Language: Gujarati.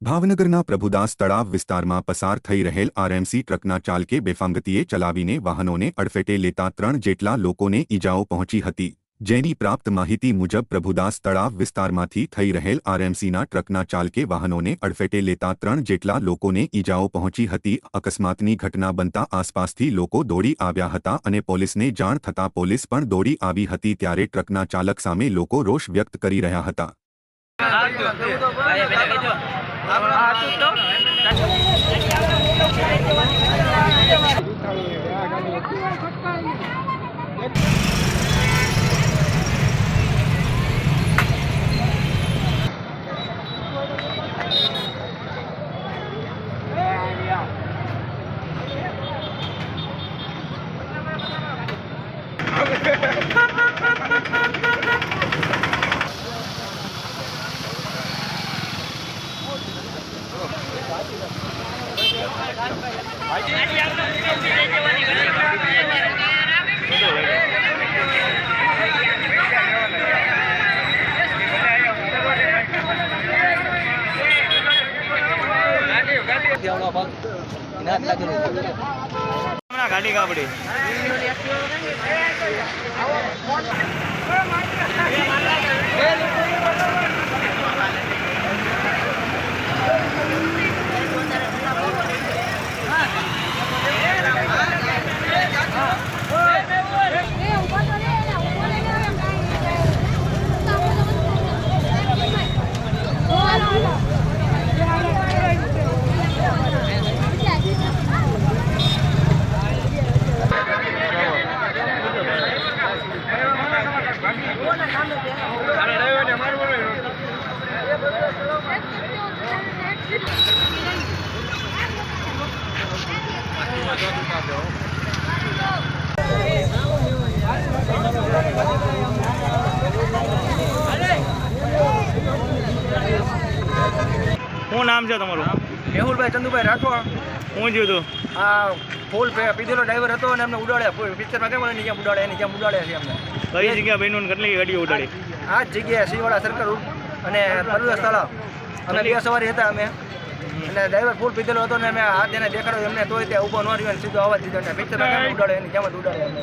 ભાવનગરના પ્રભુદાસ તળાવ વિસ્તારમાં પસાર થઈ રહેલ આરએમસી ટ્રકના ચાલકે બેફામગતિએ ચલાવીને વાહનોને અડફેટે લેતા 3 જેટલા લોકોને ઈજાઓ પહોંચી હતી। જેની પ્રાપ્ત માહિતી મુજબ પ્રભુદાસ તળાવ વિસ્તારમાંથી થઈ રહેલ આરએમસીના ટ્રકના ચાલકે વાહનોને અડફેટે લેતા 3 જેટલા લોકોને ઈજાઓ પહોંચી હતી। અકસ્માતની ઘટના બનતા આસપાસથી લોકો દોડી આવ્યા હતા અને પોલીસને જાણ થતાં પોલીસ પણ દોડી આવી હતી। ત્યારે ટ્રકના ચાલક સામે લોકો રોષ વ્યક્ત કરી રહ્યા હતા। गाड़ी का पड़ी શું નામ છે તમારું? મેહુલભાઈ ચંદુભાઈ રાઠોડ। શું થયું હતું? આ ફૂલ પીધેલો ડ્રાઈવર હતો અને એમને ઉડાડ્યા। પિક્ચરમાં કેમ એની જેમ ઉડાડે એની જેમ ઉડાડ્યા છે એમને। કઈ જગ્યા બન્યું ને કેટલી ગાડીઓ ઉડાડી? આ જ જગ્યાએ સિંહવાડા સર્કલ અને પ્રભુદાસ તળાવ અમે 2 સવારી હતા અમે, અને ડ્રાઈવર ફૂલ પીધેલો હતો ને અમે હાથ એને દેખાડ્યો એમને, તોય ત્યાં ઊભો ન રહ્યો અને સીધો અવાજ દીધો ને પિક્ચરમાં કેમ ઉડાડે એની જેમ જ ઉડાડે એમને।